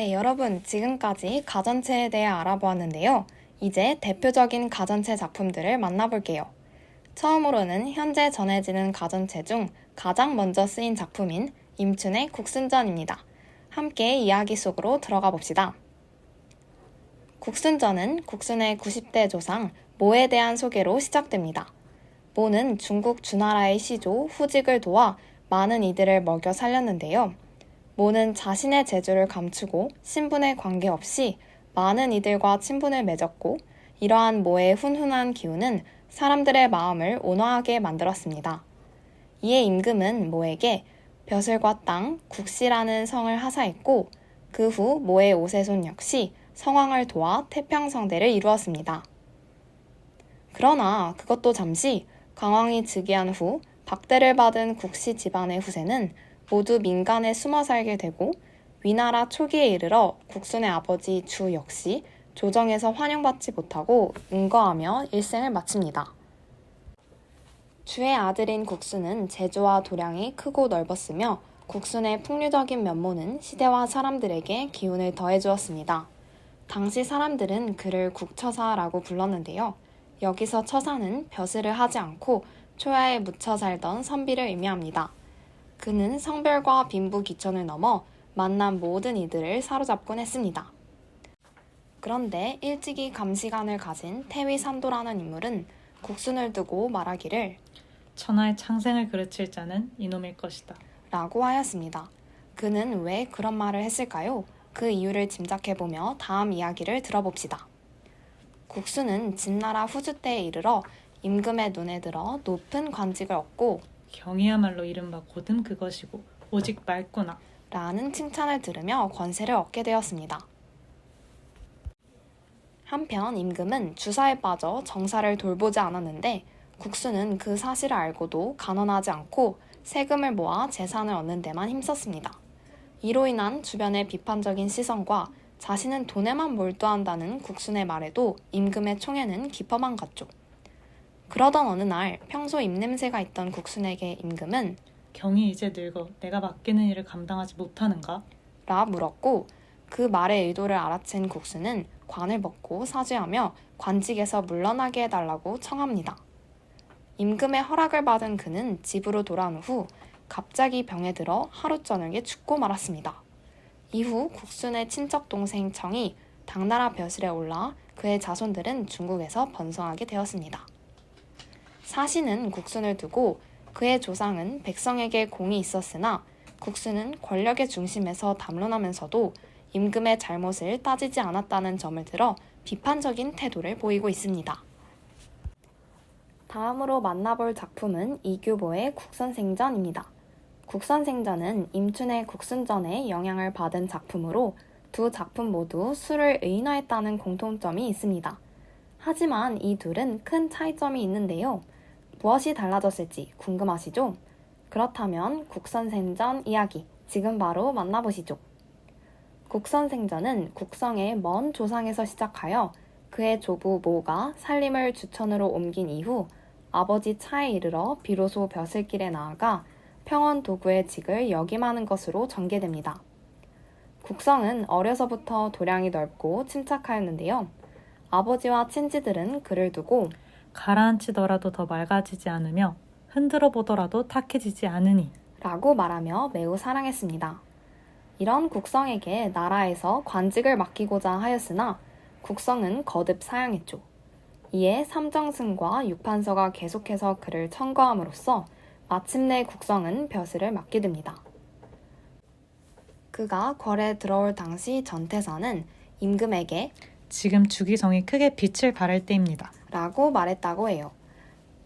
네, 여러분, 지금까지 가전체에 대해 알아보았는데요. 이제 대표적인 가전체 작품들을 만나볼게요. 처음으로는 현재 전해지는 가전체 중 가장 먼저 쓰인 작품인 임춘의 국순전입니다. 함께 이야기 속으로 들어가 봅시다. 국순전은 국순의 90대 조상 모에 대한 소개로 시작됩니다. 모는 중국 주나라의 시조 후직을 도와 많은 이들을 먹여 살렸는데요. 모는 자신의 재주를 감추고 신분에 관계없이 많은 이들과 친분을 맺었고, 이러한 모의 훈훈한 기운은 사람들의 마음을 온화하게 만들었습니다. 이에 임금은 모에게 벼슬과 땅, 국시라는 성을 하사했고, 그 후 모의 5세손 역시 성왕을 도와 태평성대를 이루었습니다. 그러나 그것도 잠시 강왕이 즉위한 후 박대를 받은 국시 집안의 후세는 모두 민간에 숨어 살게 되고, 위나라 초기에 이르러 국순의 아버지 주 역시 조정에서 환영받지 못하고 은거하며 일생을 마칩니다. 주의 아들인 국순은 재주와 도량이 크고 넓었으며 국순의 풍류적인 면모는 시대와 사람들에게 기운을 더해주었습니다. 당시 사람들은 그를 국처사라고 불렀는데요. 여기서 처사는 벼슬을 하지 않고 초야에 묻혀 살던 선비를 의미합니다. 그는 성별과 빈부 귀천을 넘어 만난 모든 이들을 사로잡곤 했습니다. 그런데 일찍이 감시관을 가진 태위산도라는 인물은 국순을 두고 말하기를 천하의 창생을 그르칠 자는 이놈일 것이다. 라고 하였습니다. 그는 왜 그런 말을 했을까요? 그 이유를 짐작해보며 다음 이야기를 들어봅시다. 국순은 진나라 후주 때에 이르러 임금의 눈에 들어 높은 관직을 얻고 경이야말로 이른바 고든 그것이고 오직 맑구나 라는 칭찬을 들으며 권세를 얻게 되었습니다. 한편 임금은 주사에 빠져 정사를 돌보지 않았는데, 국순은 그 사실을 알고도 간언하지 않고 세금을 모아 재산을 얻는 데만 힘썼습니다. 이로 인한 주변의 비판적인 시선과 자신은 돈에만 몰두한다는 국순의 말에도 임금의 총애는 깊어만 갔죠. 그러던 어느 날 평소 입냄새가 있던 국순에게 임금은 경이 이제 늙어 내가 맡기는 일을 감당하지 못하는가? 라 물었고, 그 말의 의도를 알아챈 국순은 관을 벗고 사죄하며 관직에서 물러나게 해달라고 청합니다. 임금의 허락을 받은 그는 집으로 돌아온 후 갑자기 병에 들어 하루 저녁에 죽고 말았습니다. 이후 국순의 친척 동생 청이 당나라 벼슬에 올라 그의 자손들은 중국에서 번성하게 되었습니다. 사신은 국순을 두고 그의 조상은 백성에게 공이 있었으나 국순은 권력의 중심에서 담론하면서도 임금의 잘못을 따지지 않았다는 점을 들어 비판적인 태도를 보이고 있습니다. 다음으로 만나볼 작품은 이규보의 국선생전입니다. 국선생전은 임춘의 국순전에 영향을 받은 작품으로 두 작품 모두 수를 의인화했다는 공통점이 있습니다. 하지만 이 둘은 큰 차이점이 있는데요. 무엇이 달라졌을지 궁금하시죠? 그렇다면 국선생전 이야기 지금 바로 만나보시죠. 국선생전은 국성의 먼 조상에서 시작하여 그의 조부 모가 살림을 주천으로 옮긴 이후 아버지 차에 이르러 비로소 벼슬길에 나아가 평원 도구의 직을 역임하는 것으로 전개됩니다. 국성은 어려서부터 도량이 넓고 침착하였는데요. 아버지와 친지들은 그를 두고 가라앉히더라도 더 맑아지지 않으며 흔들어 보더라도 탁해지지 않으니 라고 말하며 매우 사랑했습니다. 이런 국성에게 나라에서 관직을 맡기고자 하였으나 국성은 거듭 사양했죠. 이에 삼정승과 육판서가 계속해서 그를 청거함으로써 마침내 국성은 벼슬을 맡게 됩니다. 그가 궐에 들어올 당시 전태사는 임금에게 지금 주기성이 크게 빛을 발할 때입니다. 라고 말했다고 해요.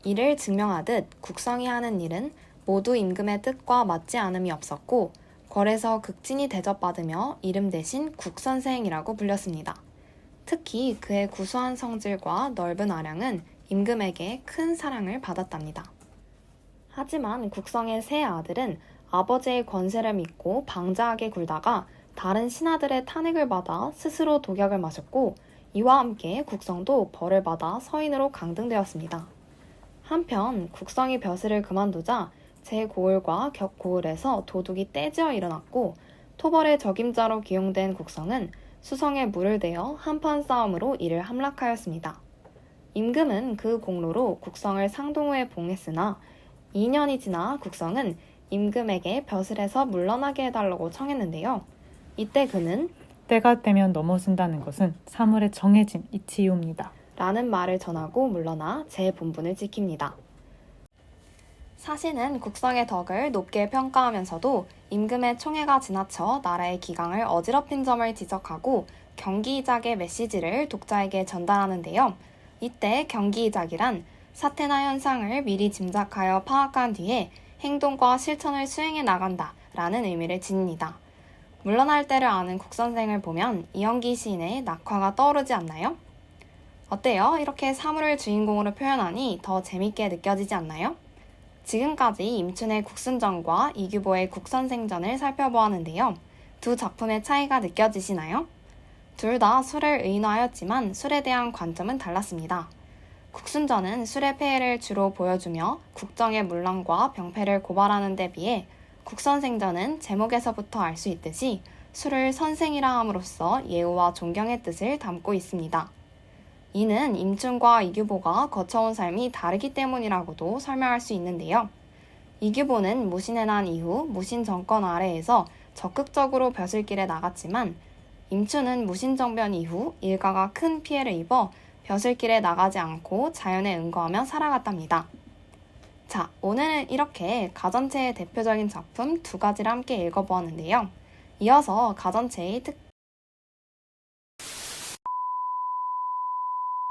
이를 증명하듯 국성이 하는 일은 모두 임금의 뜻과 맞지 않음이 없었고, 궐에서 극진히 대접받으며 이름 대신 국선생이라고 불렸습니다. 특히 그의 구수한 성질과 넓은 아량은 임금에게 큰 사랑을 받았답니다. 하지만 국성의 세 아들은 아버지의 권세를 믿고 방자하게 굴다가 다른 신하들의 탄핵을 받아 스스로 독약을 마셨고, 이와 함께 국성도 벌을 받아 서인으로 강등되었습니다. 한편 국성이 벼슬을 그만두자 제고을과 격고을에서 도둑이 떼지어 일어났고, 토벌의 적임자로 기용된 국성은 수성에 물을 대어 한판 싸움으로 이를 함락하였습니다. 임금은 그 공로로 국성을 상동호에 봉했으나 2년이 지나 국성은 임금에게 벼슬에서 물러나게 해달라고 청했는데요. 이때 그는 때가 되면 넘어선다는 것은 사물의 정해진 이치이옵니다. 라는 말을 전하고 물러나 제 본분을 지킵니다. 사신은 국성의 덕을 높게 평가하면서도 임금의 총애가 지나쳐 나라의 기강을 어지럽힌 점을 지적하고 경기이작의 메시지를 독자에게 전달하는데요. 이때 경기이작이란 사태나 현상을 미리 짐작하여 파악한 뒤에 행동과 실천을 수행해 나간다 라는 의미를 지닙니다. 물러날 때를 아는 국선생을 보면 이영기 시인의 낙화가 떠오르지 않나요? 어때요? 이렇게 사물을 주인공으로 표현하니 더 재밌게 느껴지지 않나요? 지금까지 임춘의 국순전과 이규보의 국선생전을 살펴보았는데요. 두 작품의 차이가 느껴지시나요? 둘 다 술을 의인화하였지만 술에 대한 관점은 달랐습니다. 국순전은 술의 폐해를 주로 보여주며 국정의 문란과 병폐를 고발하는 데 비해 국선생전은 제목에서부터 알 수 있듯이 술을 선생이라 함으로써 예우와 존경의 뜻을 담고 있습니다. 이는 임춘과 이규보가 거쳐온 삶이 다르기 때문이라고도 설명할 수 있는데요. 이규보는 무신의 난 이후 무신 정권 아래에서 적극적으로 벼슬길에 나갔지만 임춘은 무신 정변 이후 일가가 큰 피해를 입어 벼슬길에 나가지 않고 자연에 응거하며 살아갔답니다. 자, 오늘은 이렇게 가전체의 대표적인 작품 두 가지를 함께 읽어보았는데요. 이어서 가전체의 특징